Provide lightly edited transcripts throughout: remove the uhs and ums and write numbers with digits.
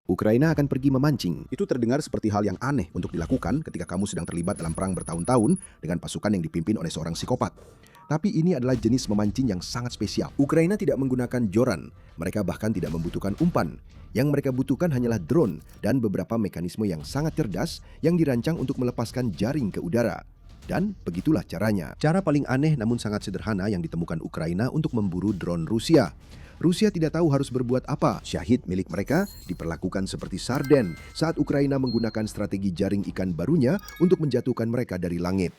Ukraina akan pergi memancing. Itu terdengar seperti hal yang aneh untuk dilakukan ketika kamu sedang terlibat dalam perang bertahun-tahun dengan pasukan yang dipimpin oleh seorang psikopat. Tapi ini adalah jenis memancing yang sangat spesial. Ukraina tidak menggunakan joran. Mereka bahkan tidak membutuhkan umpan. Yang mereka butuhkan hanyalah drone dan beberapa mekanisme yang sangat cerdas yang dirancang untuk melepaskan jaring ke udara. Dan begitulah caranya. Cara paling aneh namun sangat sederhana yang ditemukan Ukraina untuk memburu drone Rusia. Rusia tidak tahu harus berbuat apa. Syahid milik mereka diperlakukan seperti sarden saat Ukraina menggunakan strategi jaring ikan barunya untuk menjatuhkan mereka dari langit.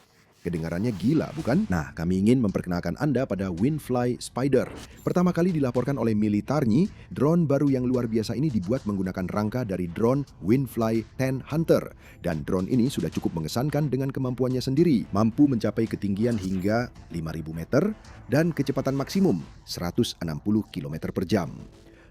Kedengarannya gila, bukan? Nah, kami ingin memperkenalkan Anda pada Windfly Spider. Pertama kali dilaporkan oleh Militarnyi, drone baru yang luar biasa ini dibuat menggunakan rangka dari drone Windfly 10 Hunter. Dan drone ini sudah cukup mengesankan dengan kemampuannya sendiri. Mampu mencapai ketinggian hingga 5.000 meter dan kecepatan maksimum 160 km per jam.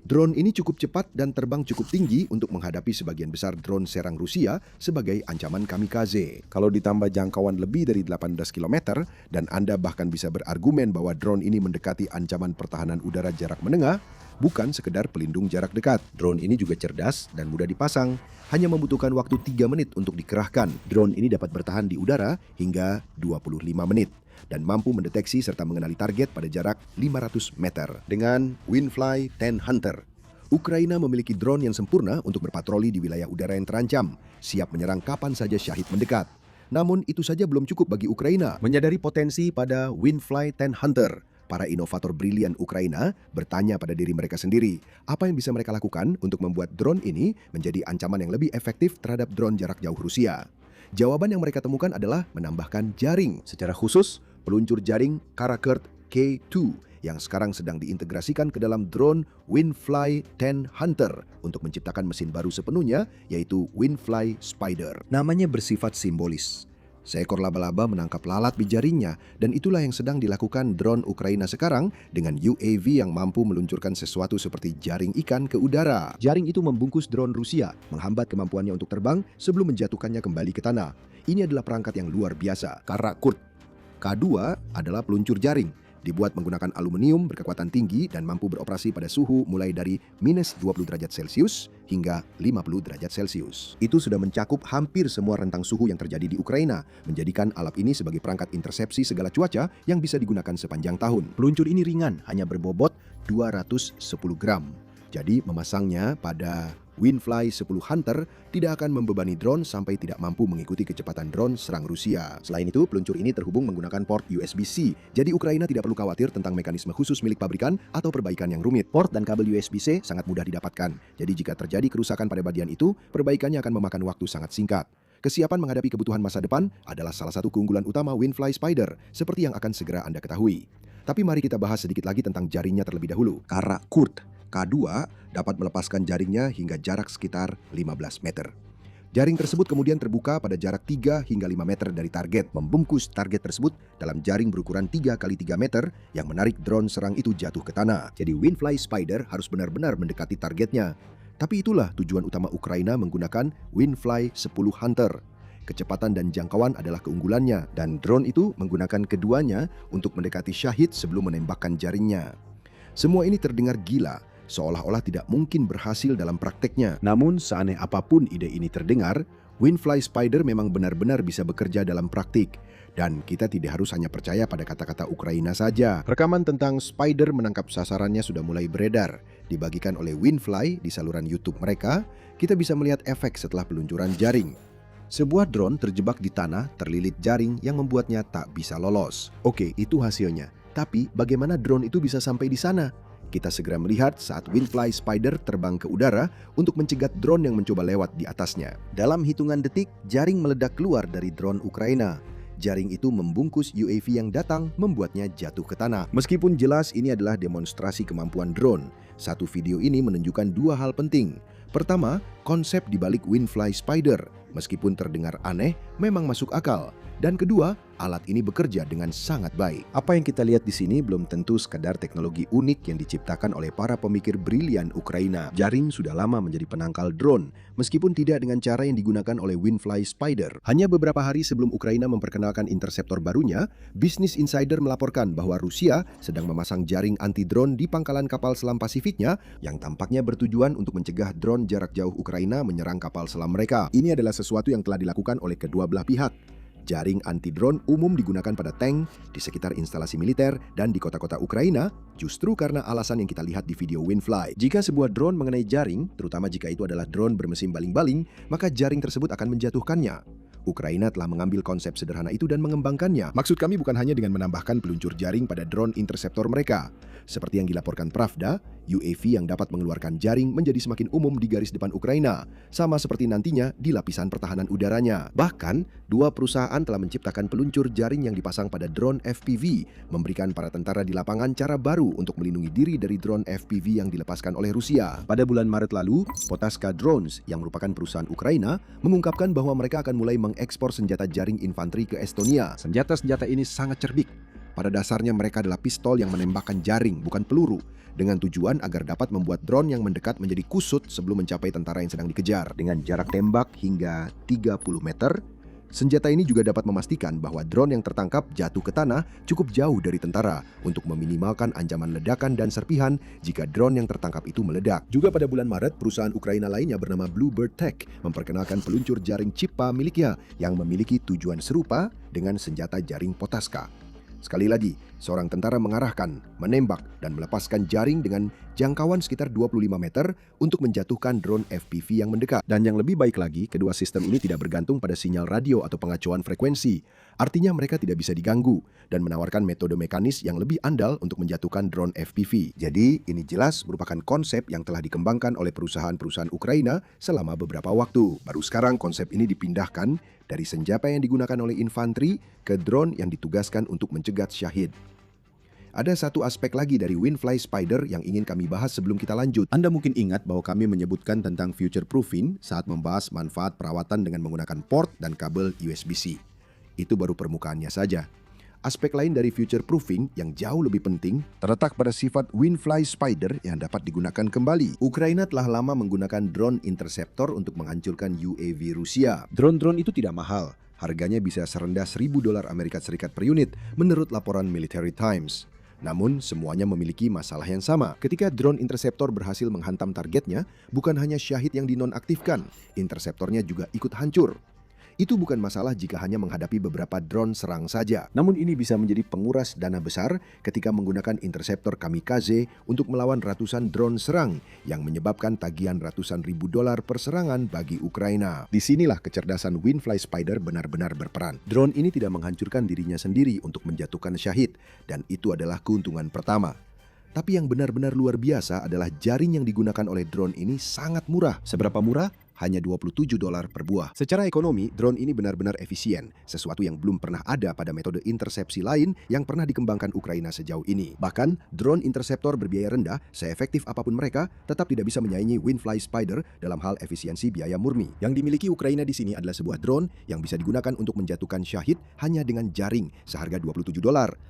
Drone ini cukup cepat dan terbang cukup tinggi untuk menghadapi sebagian besar drone serang Rusia sebagai ancaman kamikaze. Kalau ditambah jangkauan lebih dari 18 km dan Anda bahkan bisa berargumen bahwa drone ini mendekati ancaman pertahanan udara jarak menengah, bukan sekedar pelindung jarak dekat. Drone ini juga cerdas dan mudah dipasang. Hanya membutuhkan waktu 3 menit untuk dikerahkan. Drone ini dapat bertahan di udara hingga 25 menit. Dan mampu mendeteksi serta mengenali target pada jarak 500 meter. Dengan Windfly 10 Hunter, Ukraina memiliki drone yang sempurna untuk berpatroli di wilayah udara yang terancam, siap menyerang kapan saja Syahid mendekat. Namun itu saja belum cukup bagi Ukraina. Menyadari potensi pada Windfly 10 Hunter, para inovator brilian Ukraina bertanya pada diri mereka sendiri, apa yang bisa mereka lakukan untuk membuat drone ini menjadi ancaman yang lebih efektif terhadap drone jarak jauh Rusia. Jawaban yang mereka temukan adalah menambahkan jaring. Secara khusus, peluncur jaring Karakurt K2 yang sekarang sedang diintegrasikan ke dalam drone Windfly 10 Hunter untuk menciptakan mesin baru sepenuhnya, yaitu Windfly Spider. Namanya bersifat simbolis. Seekor laba-laba menangkap lalat di jaringnya, dan itulah yang sedang dilakukan drone Ukraina sekarang dengan UAV yang mampu meluncurkan sesuatu seperti jaring ikan ke udara. Jaring itu membungkus drone Rusia, menghambat kemampuannya untuk terbang sebelum menjatuhkannya kembali ke tanah. Ini adalah perangkat yang luar biasa. Karakurt K2 adalah peluncur jaring. Dibuat menggunakan aluminium berkekuatan tinggi dan mampu beroperasi pada suhu mulai dari minus 20 derajat Celcius hingga 50 derajat Celcius. Itu sudah mencakup hampir semua rentang suhu yang terjadi di Ukraina, menjadikan alat ini sebagai perangkat intersepsi segala cuaca yang bisa digunakan sepanjang tahun. Peluncur ini ringan, hanya berbobot 210 gram. Jadi memasangnya pada Windfly 10 Hunter tidak akan membebani drone sampai tidak mampu mengikuti kecepatan drone serang Rusia. Selain itu, peluncur ini terhubung menggunakan port USB-C. Jadi Ukraina tidak perlu khawatir tentang mekanisme khusus milik pabrikan atau perbaikan yang rumit. Port dan kabel USB-C sangat mudah didapatkan. Jadi jika terjadi kerusakan pada bagian itu, perbaikannya akan memakan waktu sangat singkat. Kesiapan menghadapi kebutuhan masa depan adalah salah satu keunggulan utama Windfly Spider, seperti yang akan segera Anda ketahui. Tapi mari kita bahas sedikit lagi tentang jaringnya terlebih dahulu. Karakurt K2 dapat melepaskan jaringnya hingga jarak sekitar 15 meter. Jaring tersebut kemudian terbuka pada jarak 3 hingga 5 meter dari target, membungkus target tersebut dalam jaring berukuran 3 kali 3 meter yang menarik drone serang itu jatuh ke tanah. Jadi Windfly Spider harus benar-benar mendekati targetnya. Tapi itulah tujuan utama Ukraina menggunakan Windfly 10 Hunter. Kecepatan dan jangkauan adalah keunggulannya, dan drone itu menggunakan keduanya untuk mendekati Syahid sebelum menembakkan jaringnya. Semua ini terdengar gila, seolah-olah tidak mungkin berhasil dalam prakteknya. Namun, seaneh apapun ide ini terdengar, Windfly Spider memang benar-benar bisa bekerja dalam praktik. Dan kita tidak harus hanya percaya pada kata-kata Ukraina saja. Rekaman tentang Spider menangkap sasarannya sudah mulai beredar. Dibagikan oleh Windfly di saluran YouTube mereka, kita bisa melihat efek setelah peluncuran jaring. Sebuah drone terjebak di tanah terlilit jaring yang membuatnya tak bisa lolos. Oke, itu hasilnya. Tapi bagaimana drone itu bisa sampai di sana? Kita segera melihat saat Windfly Spider terbang ke udara untuk mencegat drone yang mencoba lewat di atasnya. Dalam hitungan detik, jaring meledak keluar dari drone Ukraina. Jaring itu membungkus UAV yang datang, membuatnya jatuh ke tanah. Meskipun jelas ini adalah demonstrasi kemampuan drone, satu video ini menunjukkan dua hal penting. Pertama, konsep di balik Windfly Spider. meskipun terdengar aneh, memang masuk akal. Dan kedua, alat ini bekerja dengan sangat baik. Apa yang kita lihat di sini belum tentu sekadar teknologi unik yang diciptakan oleh para pemikir brilian Ukraina. Jaring sudah lama menjadi penangkal drone, meskipun tidak dengan cara yang digunakan oleh Windfly Spider. Hanya beberapa hari sebelum Ukraina memperkenalkan interseptor barunya, Business Insider melaporkan bahwa Rusia sedang memasang jaring anti-drone di pangkalan kapal selam Pasifiknya yang tampaknya bertujuan untuk mencegah drone jarak jauh Ukraina menyerang kapal selam mereka. Ini adalah sesuatu yang telah dilakukan oleh kedua belah pihak. Jaring anti-drone umum digunakan pada tank, di sekitar instalasi militer, dan di kota-kota Ukraina, justru karena alasan yang kita lihat di video Windfly. Jika sebuah drone mengenai jaring, terutama jika itu adalah drone bermesin baling-baling, maka jaring tersebut akan menjatuhkannya. Ukraina telah mengambil konsep sederhana itu dan mengembangkannya. Maksud kami bukan hanya dengan menambahkan peluncur jaring pada drone interseptor mereka. Seperti yang dilaporkan Pravda, UAV yang dapat mengeluarkan jaring menjadi semakin umum di garis depan Ukraina, sama seperti nantinya di lapisan pertahanan udaranya. Bahkan, dua perusahaan telah menciptakan peluncur jaring yang dipasang pada drone FPV, memberikan para tentara di lapangan cara baru untuk melindungi diri dari drone FPV yang dilepaskan oleh Rusia. Pada bulan Maret lalu, Potaska Drones, yang merupakan perusahaan Ukraina, mengungkapkan bahwa mereka akan mulai mengekspor senjata jaring infanteri ke Estonia. Senjata-senjata ini sangat cerdik. Pada dasarnya mereka adalah pistol yang menembakkan jaring, bukan peluru, dengan tujuan agar dapat membuat drone yang mendekat menjadi kusut sebelum mencapai tentara yang sedang dikejar. Dengan jarak tembak hingga 30 meter, senjata ini juga dapat memastikan bahwa drone yang tertangkap jatuh ke tanah cukup jauh dari tentara untuk meminimalkan ancaman ledakan dan serpihan jika drone yang tertangkap itu meledak. Juga pada bulan Maret, perusahaan Ukraina lainnya bernama Bluebird Tech memperkenalkan peluncur jaring Chipa miliknya yang memiliki tujuan serupa dengan senjata jaring Potaska. Sekali lagi, seorang tentara mengarahkan, menembak, dan melepaskan jaring dengan jangkauan sekitar 25 meter untuk menjatuhkan drone FPV yang mendekat. Dan yang lebih baik lagi, kedua sistem ini tidak bergantung pada sinyal radio atau pengacuan frekuensi. Artinya mereka tidak bisa diganggu dan menawarkan metode mekanis yang lebih andal untuk menjatuhkan drone FPV. Jadi, ini jelas merupakan konsep yang telah dikembangkan oleh perusahaan-perusahaan Ukraina selama beberapa waktu. Baru sekarang konsep ini dipindahkan dari senjata yang digunakan oleh infanteri ke drone yang ditugaskan untuk mencegat syahid. Ada satu aspek lagi dari Windfly Spider yang ingin kami bahas sebelum kita lanjut. Anda mungkin ingat bahwa kami menyebutkan tentang future proofing saat membahas manfaat perawatan dengan menggunakan port dan kabel USB-C. Itu baru permukaannya saja. Aspek lain dari future proofing yang jauh lebih penting terletak pada sifat Windfly Spider yang dapat digunakan kembali. Ukraina telah lama menggunakan drone interceptor untuk menghancurkan UAV Rusia. Drone-drone itu tidak mahal. Harganya bisa serendah $1.000 Amerika Serikat per unit menurut laporan Military Times. Namun, semuanya memiliki masalah yang sama. Ketika drone interceptor berhasil menghantam targetnya, bukan hanya syahid yang dinonaktifkan, interseptornya juga ikut hancur. Itu bukan masalah jika hanya menghadapi beberapa drone serang saja. Namun ini bisa menjadi penguras dana besar ketika menggunakan interseptor kamikaze untuk melawan ratusan drone serang yang menyebabkan tagihan ratusan ribu dolar per serangan bagi Ukraina. Disinilah kecerdasan Windfly Spider benar-benar berperan. Drone ini tidak menghancurkan dirinya sendiri untuk menjatuhkan syahid, dan itu adalah keuntungan pertama. Tapi yang benar-benar luar biasa adalah jaring yang digunakan oleh drone ini sangat murah. Seberapa murah? Hanya $27 per buah. Secara ekonomi, drone ini benar-benar efisien, sesuatu yang belum pernah ada pada metode intersepsi lain yang pernah dikembangkan Ukraina sejauh ini. Bahkan, drone interseptor berbiaya rendah, seefektif apapun mereka, tetap tidak bisa menyaingi Windfly Spider dalam hal efisiensi biaya murni. Yang dimiliki Ukraina di sini adalah sebuah drone yang bisa digunakan untuk menjatuhkan syahid hanya dengan jaring seharga $27,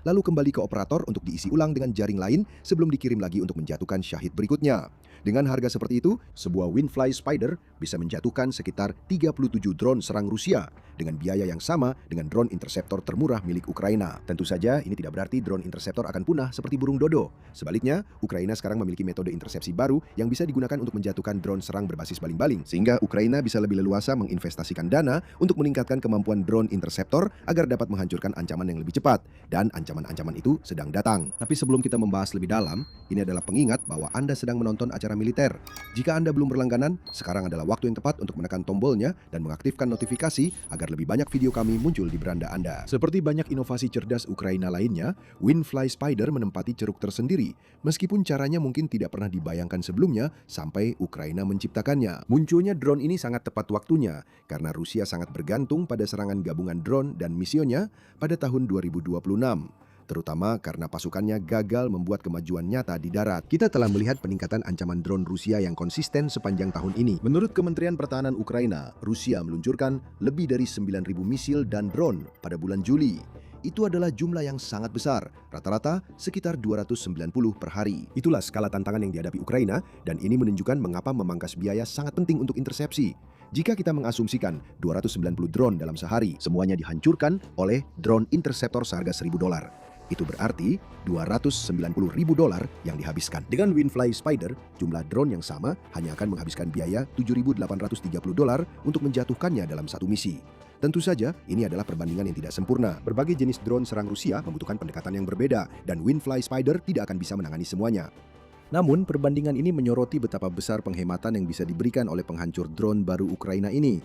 lalu kembali ke operator untuk diisi ulang dengan jaring lain sebelum dikirim lagi untuk menjatuhkan syahid berikutnya. Dengan harga seperti itu, sebuah Windfly Spider bisa menjatuhkan sekitar 37 drone serang Rusia dengan biaya yang sama dengan drone interceptor termurah milik Ukraina. Tentu saja ini tidak berarti drone interceptor akan punah seperti burung dodo. Sebaliknya, Ukraina sekarang memiliki metode intersepsi baru yang bisa digunakan untuk menjatuhkan drone serang berbasis baling-baling, sehingga Ukraina bisa lebih leluasa menginvestasikan dana untuk meningkatkan kemampuan drone interceptor agar dapat menghancurkan ancaman yang lebih cepat, dan ancaman-ancaman itu sedang datang. Tapi sebelum kita membahas lebih dalam, ini adalah pengingat bahwa Anda sedang menonton acara militer. Jika Anda belum berlangganan, sekarang adalah waktu yang tepat untuk menekan tombolnya dan mengaktifkan notifikasi agar lebih banyak video kami muncul di beranda Anda. Seperti banyak inovasi cerdas Ukraina lainnya, Windfly Spider menempati ceruk tersendiri, meskipun caranya mungkin tidak pernah dibayangkan sebelumnya sampai Ukraina menciptakannya. Munculnya drone ini sangat tepat waktunya, karena Rusia sangat bergantung pada serangan gabungan drone dan misionya pada tahun 2026. terutama karena pasukannya gagal membuat kemajuan nyata di darat. Kita telah melihat peningkatan ancaman drone Rusia yang konsisten sepanjang tahun ini. Menurut Kementerian Pertahanan Ukraina, Rusia meluncurkan lebih dari 9.000 misil dan drone pada bulan Juli. Itu adalah jumlah yang sangat besar, rata-rata sekitar 290 per hari. Itulah skala tantangan yang dihadapi Ukraina, dan ini menunjukkan mengapa memangkas biaya sangat penting untuk intersepsi. Jika kita mengasumsikan 290 drone dalam sehari, Semuanya dihancurkan oleh drone interceptor seharga $1.000. Itu berarti $290.000 yang dihabiskan. dengan Windfly Spider, jumlah drone yang sama hanya akan menghabiskan biaya $7.830 untuk menjatuhkannya dalam satu misi. Tentu saja, ini adalah perbandingan yang tidak sempurna. Berbagai jenis drone serang Rusia membutuhkan pendekatan yang berbeda, dan Windfly Spider tidak akan bisa menangani semuanya. Namun, perbandingan ini menyoroti betapa besar penghematan yang bisa diberikan oleh penghancur drone baru Ukraina ini.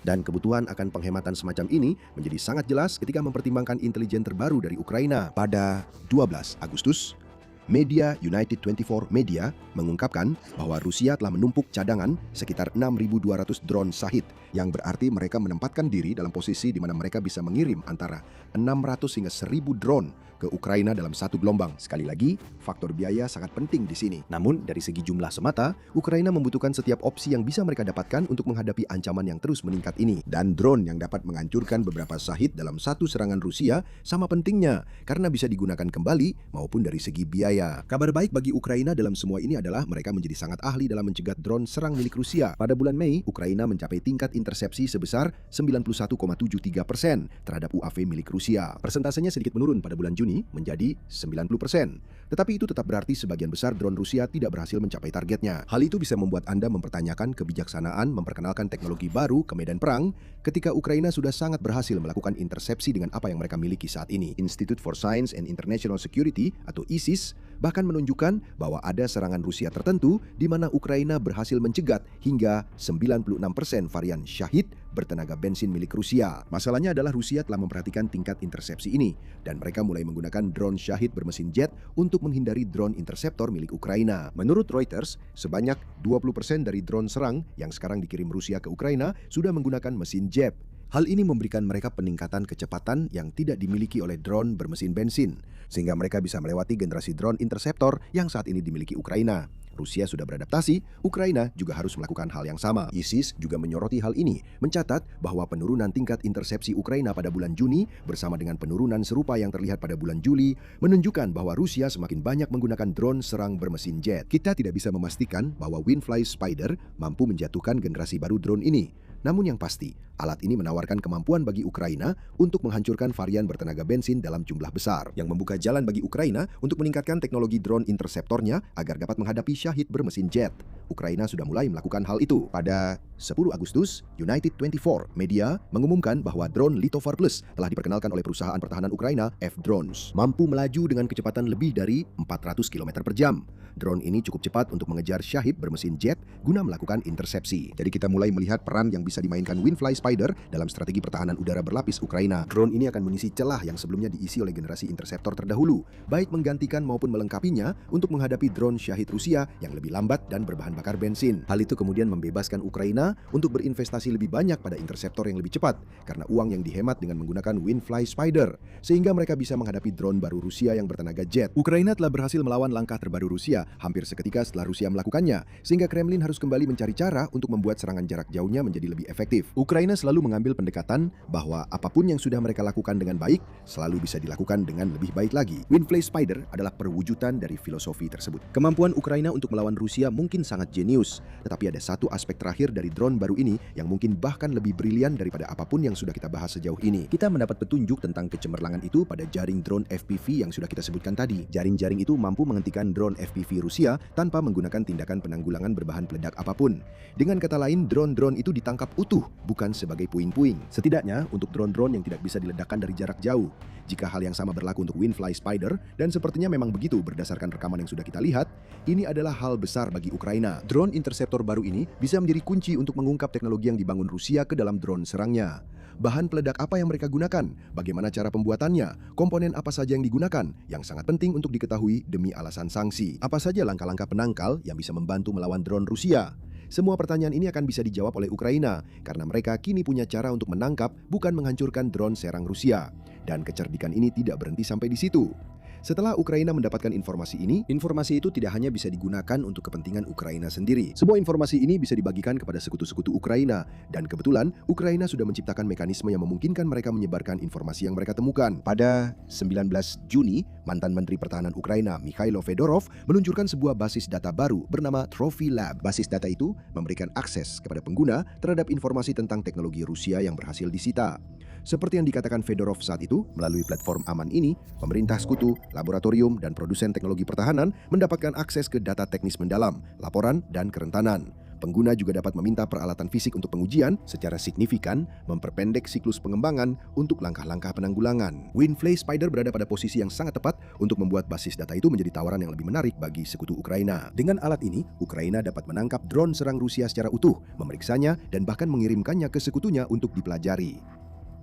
Dan kebutuhan akan penghematan semacam ini menjadi sangat jelas ketika mempertimbangkan intelijen terbaru dari Ukraina. Pada 12 Agustus, media United 24 Media mengungkapkan bahwa Rusia telah menumpuk cadangan sekitar 6.200 drone Shahid, yang berarti mereka menempatkan diri dalam posisi di mana mereka bisa mengirim antara 600 hingga 1.000 drone ke Ukraina dalam satu gelombang. Sekali lagi, faktor biaya sangat penting di sini. Namun, dari segi jumlah semata, Ukraina membutuhkan setiap opsi yang bisa mereka dapatkan untuk menghadapi ancaman yang terus meningkat ini. Dan drone yang dapat menghancurkan beberapa Shahid dalam satu serangan Rusia sama pentingnya, karena bisa digunakan kembali maupun dari segi biaya. Kabar baik bagi Ukraina dalam semua ini adalah mereka menjadi sangat ahli dalam mencegat drone serang milik Rusia. Pada bulan Mei, Ukraina mencapai tingkat intersepsi sebesar 91,73% terhadap UAV milik Rusia. Persentasenya sedikit menurun pada bulan Juni menjadi 90%. Tetapi itu tetap berarti sebagian besar drone Rusia tidak berhasil mencapai targetnya. Hal itu bisa membuat Anda mempertanyakan kebijaksanaan memperkenalkan teknologi baru ke medan perang ketika Ukraina sudah sangat berhasil melakukan intersepsi dengan apa yang mereka miliki saat ini. Institute for Science and International Security atau ISIS bahkan menunjukkan bahwa ada serangan Rusia tertentu di mana Ukraina berhasil mencegat hingga 96% varian Shahid bertenaga bensin milik Rusia. Masalahnya adalah Rusia telah memperhatikan tingkat intersepsi ini, dan mereka mulai menggunakan drone Shahid bermesin jet untuk menghindari drone interceptor milik Ukraina. Menurut Reuters, sebanyak 20% dari drone serang yang sekarang dikirim Rusia ke Ukraina sudah menggunakan mesin jet. Hal ini memberikan mereka peningkatan kecepatan yang tidak dimiliki oleh drone bermesin bensin, sehingga mereka bisa melewati generasi drone interceptor yang saat ini dimiliki Ukraina. Rusia sudah beradaptasi, Ukraina juga harus melakukan hal yang sama. ISIS juga menyoroti hal ini, mencatat bahwa penurunan tingkat intersepsi Ukraina pada bulan Juni bersama dengan penurunan serupa yang terlihat pada bulan Juli menunjukkan bahwa Rusia semakin banyak menggunakan drone serang bermesin jet. Kita tidak bisa memastikan bahwa Windfly Spider mampu menjatuhkan generasi baru drone ini. Namun yang pasti, alat ini menawarkan kemampuan bagi Ukraina untuk menghancurkan varian bertenaga bensin dalam jumlah besar, yang membuka jalan bagi Ukraina untuk meningkatkan teknologi drone interceptornya agar dapat menghadapi Shahid bermesin jet. Ukraina sudah mulai melakukan hal itu. Pada 10 Agustus, United 24 Media mengumumkan bahwa drone Litovar Plus telah diperkenalkan oleh perusahaan pertahanan Ukraina, F-Drones, mampu melaju dengan kecepatan lebih dari 400 km per jam. Drone ini cukup cepat untuk mengejar Shahid bermesin jet guna melakukan intersepsi. Jadi kita mulai melihat peran yang bisa dimainkan Windfly Spider dalam strategi pertahanan udara berlapis Ukraina. Drone ini akan mengisi celah yang sebelumnya diisi oleh generasi interceptor terdahulu, baik menggantikan maupun melengkapinya untuk menghadapi drone Shahid Rusia yang lebih lambat dan berbahan bakar bensin. Hal itu kemudian membebaskan Ukraina untuk berinvestasi lebih banyak pada interceptor yang lebih cepat karena uang yang dihemat dengan menggunakan Windfly Spider, sehingga mereka bisa menghadapi drone baru Rusia yang bertenaga jet. Ukraina telah berhasil melawan langkah terbaru Rusia hampir seketika setelah Rusia melakukannya, sehingga Kremlin harus kembali mencari cara untuk membuat serangan jarak jauhnya menjadi lebih efektif. Ukraina selalu mengambil pendekatan bahwa apapun yang sudah mereka lakukan dengan baik selalu bisa dilakukan dengan lebih baik lagi. Windfly Spider adalah perwujudan dari filosofi tersebut. Kemampuan Ukraina untuk melawan Rusia mungkin sangat jenius, tetapi ada satu aspek terakhir dari drone baru ini yang mungkin bahkan lebih brilian daripada apapun yang sudah kita bahas sejauh ini. Kita mendapat petunjuk tentang kecemerlangan itu pada jaring drone FPV yang sudah kita sebutkan tadi. Jaring-jaring itu mampu menghentikan drone FPV Rusia tanpa menggunakan tindakan penanggulangan berbahan peledak apapun. Dengan kata lain, drone-drone itu ditangkap utuh, bukan sebagai puing-puing. Setidaknya untuk drone-drone yang tidak bisa diledakkan dari jarak jauh. Jika hal yang sama berlaku untuk Windfly Spider, dan sepertinya memang begitu berdasarkan rekaman yang sudah kita lihat, ini adalah hal besar bagi Ukraina. Drone interceptor baru ini bisa menjadi kunci untuk mengungkap teknologi yang dibangun Rusia ke dalam drone serangnya. bahan peledak apa yang mereka gunakan, bagaimana cara pembuatannya, komponen apa saja yang digunakan, yang sangat penting untuk diketahui demi alasan sanksi. Apa saja langkah-langkah penangkal yang bisa membantu melawan drone Rusia? Semua pertanyaan ini akan bisa dijawab oleh Ukraina karena mereka kini punya cara untuk menangkap, bukan menghancurkan drone serang Rusia. Dan kecerdikan ini tidak berhenti sampai di situ. Setelah Ukraina mendapatkan informasi itu tidak hanya bisa digunakan untuk kepentingan Ukraina sendiri. Semua informasi ini bisa dibagikan kepada sekutu-sekutu Ukraina. Dan kebetulan, Ukraina sudah menciptakan mekanisme yang memungkinkan mereka menyebarkan informasi yang mereka temukan. Pada 19 Juni, mantan Menteri Pertahanan Ukraina, Mikhailo Fedorov, meluncurkan sebuah basis data baru bernama Trophy Lab. Basis data itu memberikan akses kepada pengguna terhadap informasi tentang teknologi Rusia yang berhasil disita. Seperti yang dikatakan Fedorov saat itu, melalui platform aman ini, pemerintah sekutu, laboratorium, dan produsen teknologi pertahanan mendapatkan akses ke data teknis mendalam, laporan, dan kerentanan. Pengguna juga dapat meminta peralatan fisik untuk pengujian secara signifikan, memperpendek siklus pengembangan untuk langkah-langkah penanggulangan. Windfly Spider berada pada posisi yang sangat tepat untuk membuat basis data itu menjadi tawaran yang lebih menarik bagi sekutu Ukraina. Dengan alat ini, Ukraina dapat menangkap drone serang Rusia secara utuh, memeriksanya, dan bahkan mengirimkannya ke sekutunya untuk dipelajari.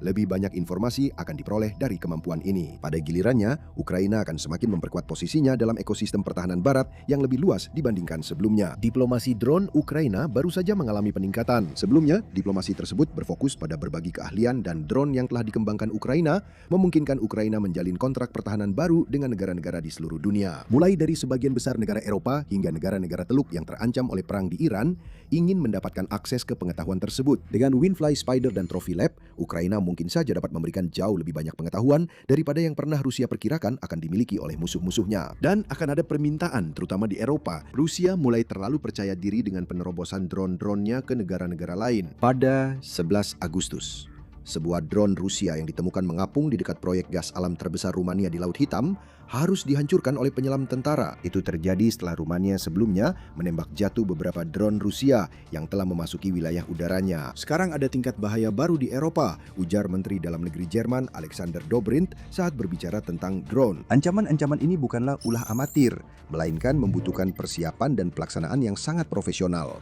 Lebih banyak informasi akan diperoleh dari kemampuan ini. Pada gilirannya, Ukraina akan semakin memperkuat posisinya dalam ekosistem pertahanan barat yang lebih luas dibandingkan sebelumnya. Diplomasi drone Ukraina baru saja mengalami peningkatan. Sebelumnya, diplomasi tersebut berfokus pada berbagi keahlian dan drone yang telah dikembangkan Ukraina, memungkinkan Ukraina menjalin kontrak pertahanan baru dengan negara-negara di seluruh dunia. Mulai dari sebagian besar negara Eropa hingga negara-negara Teluk yang terancam oleh perang di Iran, ingin mendapatkan akses ke pengetahuan tersebut. Dengan Windfly Spider dan Trophy Lab, Ukraina mungkin saja dapat memberikan jauh lebih banyak pengetahuan daripada yang pernah Rusia perkirakan akan dimiliki oleh musuh-musuhnya. Dan akan ada permintaan, terutama di Eropa. Rusia mulai terlalu percaya diri dengan penerobosan drone-dronenya ke negara-negara lain. Pada 11 Agustus, sebuah drone Rusia yang ditemukan mengapung di dekat proyek gas alam terbesar Rumania di Laut Hitam harus dihancurkan oleh penyelam tentara. Itu terjadi setelah Rumania sebelumnya menembak jatuh beberapa drone Rusia yang telah memasuki wilayah udaranya. Sekarang ada tingkat bahaya baru di Eropa, ujar Menteri Dalam Negeri Jerman Alexander Dobrindt saat berbicara tentang drone. Ancaman-ancaman ini bukanlah ulah amatir, melainkan membutuhkan persiapan dan pelaksanaan yang sangat profesional.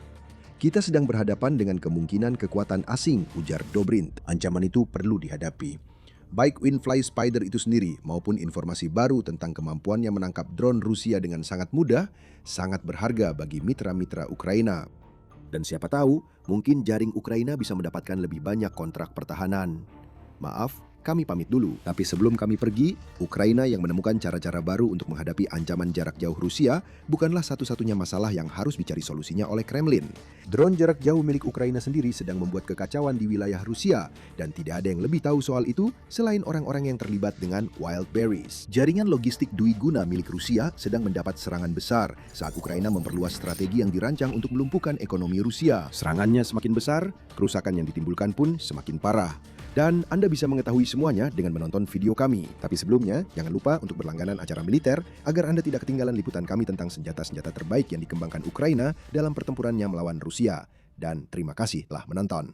Kita sedang berhadapan dengan kemungkinan kekuatan asing, ujar Dobrindt. Ancaman itu perlu dihadapi. Baik Windfly Spider itu sendiri maupun informasi baru tentang kemampuannya menangkap drone Rusia dengan sangat mudah, sangat berharga bagi mitra-mitra Ukraina. Dan siapa tahu, mungkin jaring Ukraina bisa mendapatkan lebih banyak kontrak pertahanan. Maaf, kami pamit dulu. Tapi sebelum kami pergi, Ukraina yang menemukan cara-cara baru untuk menghadapi ancaman jarak jauh Rusia bukanlah satu-satunya masalah yang harus dicari solusinya oleh Kremlin. Drone jarak jauh milik Ukraina sendiri sedang membuat kekacauan di wilayah Rusia, dan tidak ada yang lebih tahu soal itu selain orang-orang yang terlibat dengan Wildberries. Jaringan logistik Duiguna milik Rusia sedang mendapat serangan besar saat Ukraina memperluas strategi yang dirancang untuk melumpuhkan ekonomi Rusia. Serangannya semakin besar, kerusakan yang ditimbulkan pun semakin parah. Dan Anda bisa mengetahui semuanya dengan menonton video kami. Tapi sebelumnya, jangan lupa untuk berlangganan acara militer agar Anda tidak ketinggalan liputan kami tentang senjata-senjata terbaik yang dikembangkan Ukraina dalam pertempurannya melawan Rusia. Dan terima kasih telah menonton.